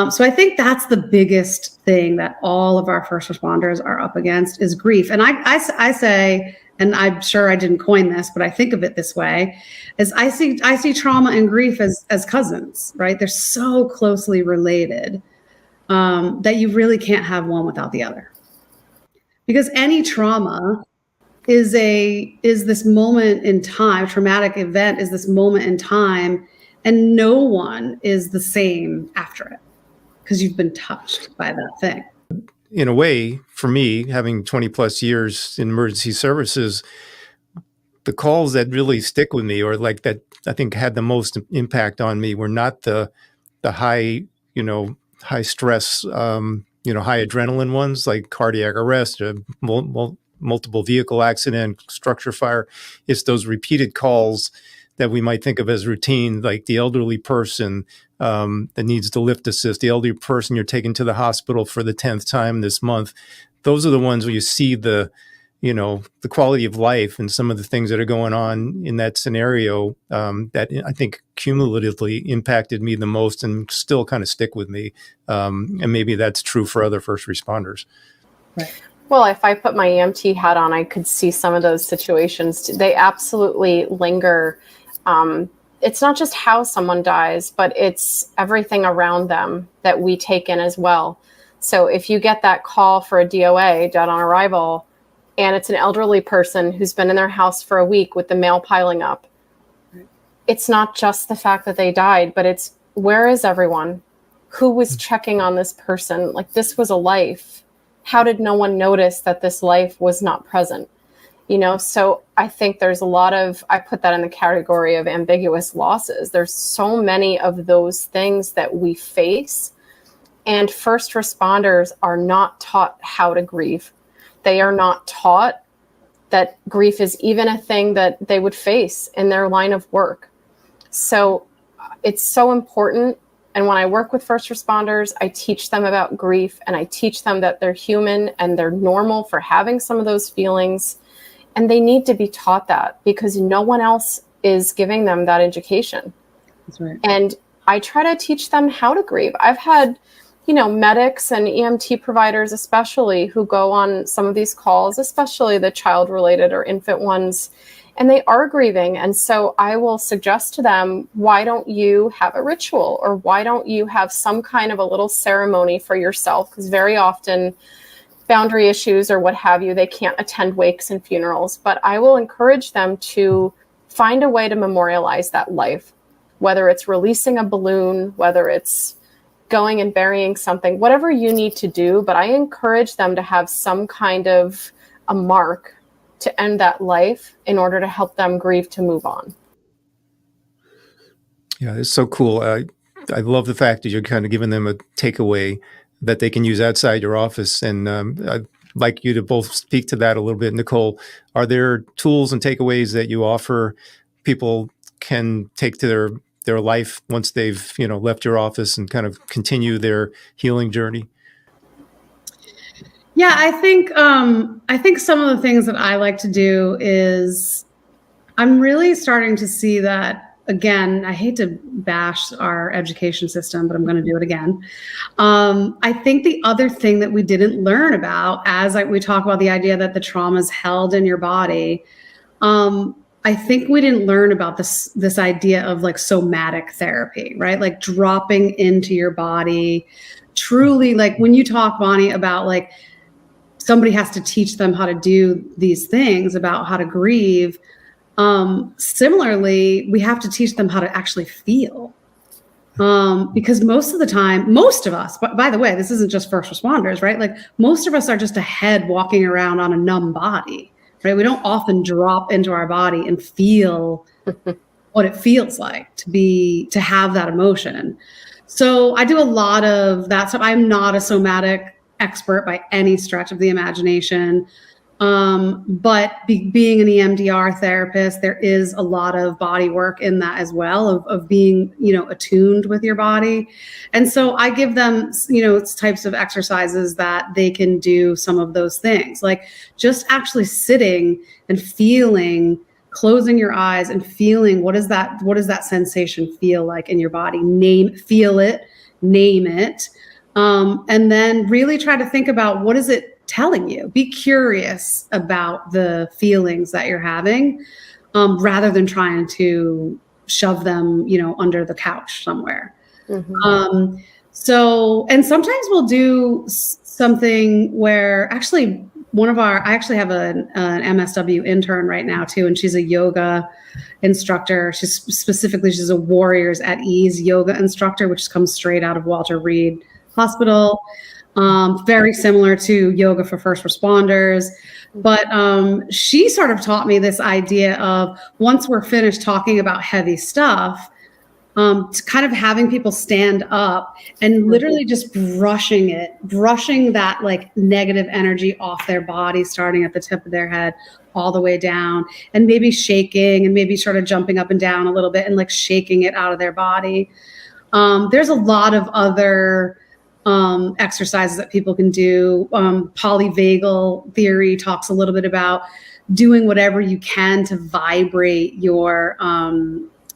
So I think that's the biggest thing that all of our first responders are up against, is grief. And I say, and I'm sure I didn't coin this, but I think of it this way, is I see trauma and grief as cousins, right? They're so closely related that you really can't have one without the other. Because any trauma is this moment in time, traumatic event is this moment in time, and no one is the same after it, because you've been touched by that thing. In a way, for me, having 20 plus years in emergency services, the calls that really stick with me, or like that I think had the most impact on me, were not the high stress, high adrenaline ones, like cardiac arrest, multiple vehicle accident, structure fire. It's those repeated calls that we might think of as routine, like the elderly person that needs the lift assist, the elderly person you're taking to the hospital for the 10th time this month. Those are the ones where you see the quality of life and some of the things that are going on in that scenario that I think cumulatively impacted me the most and still kind of stick with me. And maybe that's true for other first responders. Right. Well, if I put my EMT hat on, I could see some of those situations. They absolutely linger. It's not just how someone dies, but it's everything around them that we take in as well. So if you get that call for a DOA, dead on arrival, and it's an elderly person who's been in their house for a week with the mail piling up, it's not just the fact that they died, but it's, where is everyone? Who was checking on this person? Like, this was a life. How did no one notice that this life was not present? So I think there's a lot of, I put that in the category of ambiguous losses. There's so many of those things that we face. And first responders are not taught how to grieve. They are not taught that grief is even a thing that they would face in their line of work. So it's so important. And when I work with first responders, I teach them about grief, and I teach them that they're human and they're normal for having some of those feelings. And they need to be taught that, because no one else is giving them that education. That's right. And I try to teach them how to grieve. I've had, medics and EMT providers especially who go on some of these calls, especially the child-related or infant ones, and they are grieving. And so I will suggest to them, why don't you have a ritual, or why don't you have some kind of a little ceremony for yourself? Because very often boundary issues or what have you, they can't attend wakes and funerals. But I will encourage them to find a way to memorialize that life, whether it's releasing a balloon, whether it's going and burying something, whatever you need to do. But I encourage them to have some kind of a mark to end that life in order to help them grieve to move on. Yeah, it's so cool. I love the fact that you're kind of giving them a takeaway that they can use outside your office. And I'd like you to both speak to that a little bit. Nicole, are there tools and takeaways that you offer people can take to their life once they've, left your office and kind of continue their healing journey? Yeah, I think some of the things that I like to do is I'm really starting to see that, again, I hate to bash our education system, but I'm going to do it again. I think the other thing that we didn't learn about, we talk about the idea that the trauma is held in your body, I think we didn't learn about this idea of like somatic therapy, right? Like dropping into your body, truly, like when you talk, Bonnie, about like somebody has to teach them how to do these things about how to grieve. Similarly, we have to teach them how to actually feel. Because most of the time, most of us, by the way, this isn't just first responders, right? Like most of us are just a head walking around on a numb body, right? We don't often drop into our body and feel what it feels like to have that emotion. So I do a lot of that stuff. I'm not a somatic expert by any stretch of the imagination. But being an EMDR therapist, there is a lot of body work in that as well, of being, attuned with your body. And so I give them, types of exercises that they can do some of those things, like just actually sitting and feeling, closing your eyes and feeling, what does that sensation feel like in your body? Feel it, name it. And then really try to think about, what is it telling you? Be curious about the feelings that you're having, rather than trying to shove them, under the couch somewhere. Mm-hmm. And sometimes we'll do something where actually I actually have an MSW intern right now too, and she's a yoga instructor. She's a Warriors at Ease yoga instructor, which comes straight out of Walter Reed Hospital. Very similar to yoga for first responders. But she sort of taught me this idea of, once we're finished talking about heavy stuff, to kind of having people stand up and literally just brushing that like negative energy off their body, starting at the tip of their head all the way down, and maybe shaking and maybe sort of jumping up and down a little bit and like shaking it out of their body. There's a lot of other exercises that people can do. Polyvagal theory talks a little bit about doing whatever you can to vibrate your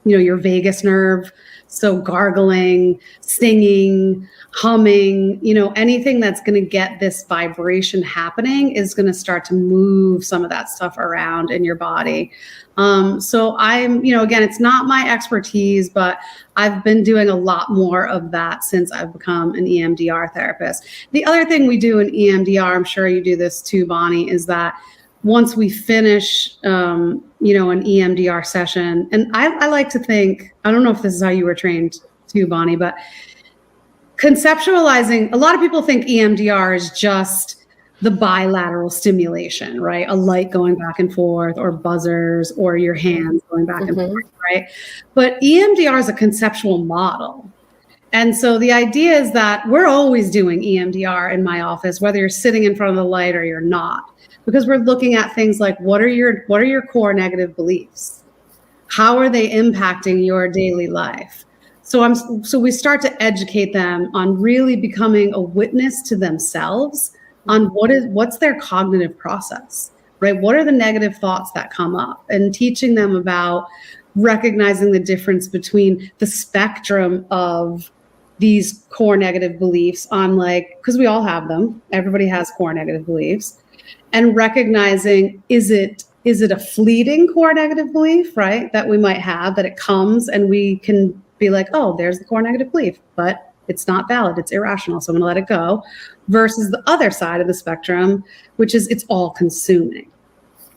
vagus nerve. So gargling, singing, humming, anything that's going to get this vibration happening is going to start to move some of that stuff around in your body. So I'm, again, it's not my expertise, but I've been doing a lot more of that since I've become an EMDR therapist. The other thing we do in EMDR, I'm sure you do this too, Bonnie, is that once we finish, an EMDR session, and I like to think, I don't know if this is how you were trained too, Bonnie, but conceptualizing, a lot of people think EMDR is just the bilateral stimulation, right? A light going back and forth, or buzzers, or your hands going back and forth, right? But EMDR is a conceptual model. And so the idea is that we're always doing EMDR in my office, whether you're sitting in front of the light or you're not, because we're looking at things like what are your core negative beliefs? How are they impacting your daily life? So we start to educate them on really becoming a witness to themselves on what's their cognitive process, right? What are the negative thoughts that come up, and teaching them about recognizing the difference between the spectrum of these core negative beliefs on, like, because we all have them, everybody has core negative beliefs, and recognizing, is it a fleeting core negative belief, right, that we might have, that it comes and we can be like, oh, there's the core negative belief, but it's not valid, it's irrational, so I'm gonna let it go, versus the other side of the spectrum, which is it's all consuming,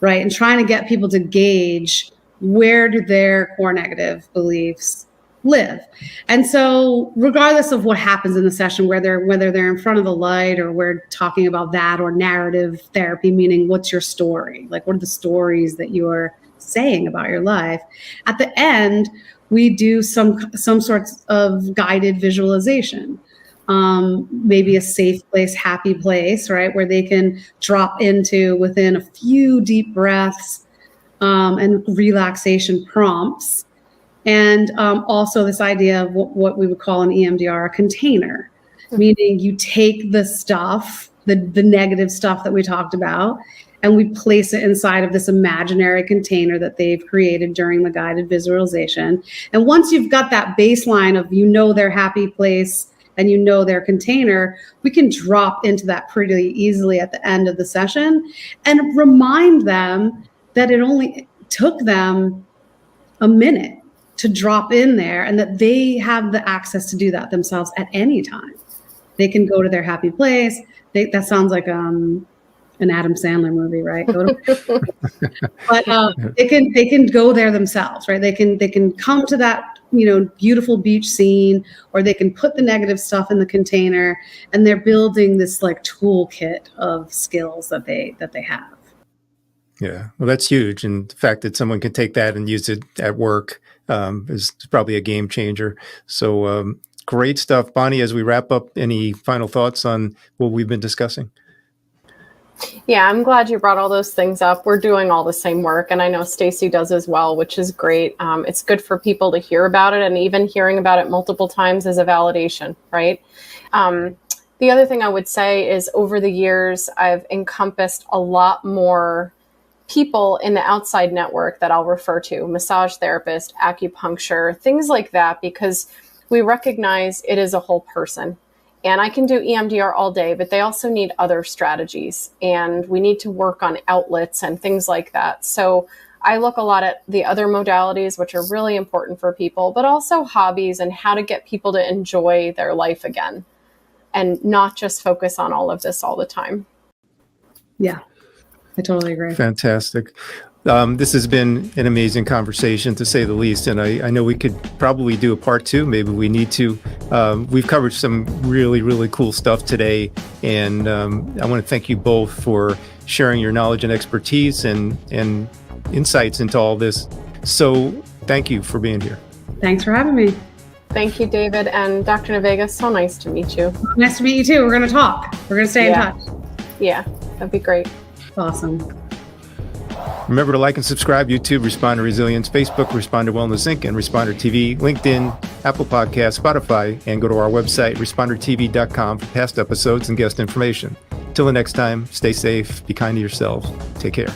right? And trying to get people to gauge, where do their core negative beliefs live? And so regardless of what happens in the session, whether they're in front of the light or we're talking about that, or narrative therapy, meaning what's your story? Like, what are the stories that you're saying about your life? At the end, we do some sorts of guided visualization, maybe a safe place, happy place, right? Where they can drop into within a few deep breaths and relaxation prompts. And also this idea of what we would call in EMDR a container, meaning you take the stuff, the negative stuff that we talked about, and we place it inside of this imaginary container that they've created during the guided visualization. And once you've got that baseline of, their happy place and their container, we can drop into that pretty easily at the end of the session and remind them that it only took them a minute to drop in there, and that they have the access to do that themselves at any time. They can go to their happy place. That sounds like an Adam Sandler movie, right? But they can go there themselves, right? They can come to that beautiful beach scene, or they can put the negative stuff in the container, and they're building this like toolkit of skills that they have. Yeah, well, that's huge, and the fact that someone can take that and use it at work is probably a game changer. So great stuff. Bonnie, as we wrap up, any final thoughts on what we've been discussing? Yeah, I'm glad you brought all those things up. We're doing all the same work, and I know Stacy does as well, which is great. It's good for people to hear about it, and even hearing about it multiple times is a validation, right? The other thing I would say is, over the years, I've encompassed a lot more people in the outside network that I'll refer to, massage therapist, acupuncture, things like that, because we recognize it is a whole person. And I can do EMDR all day, but they also need other strategies, and we need to work on outlets and things like that. So I look a lot at the other modalities, which are really important for people, but also hobbies and how to get people to enjoy their life again and not just focus on all of this all the time. Yeah, I totally agree. Fantastic. This has been an amazing conversation, to say the least, and I know we could probably do a part 2. Maybe we need to. We've covered some really, really cool stuff today, and I want to thank you both for sharing your knowledge and expertise and insights into all this. So thank you for being here. Thanks for having me. Thank you, David. And Dr. Navega, so nice to meet you. Nice to meet you too. We're going to talk. We're going to stay in touch. Yeah, that'd be great. Awesome. Remember to like and subscribe: YouTube, Responder Resilience; Facebook, Responder Wellness Inc., and Responder TV; LinkedIn, Apple Podcasts, Spotify, and go to our website, respondertv.com, for past episodes and guest information. Till the next time, stay safe, be kind to yourself, take care.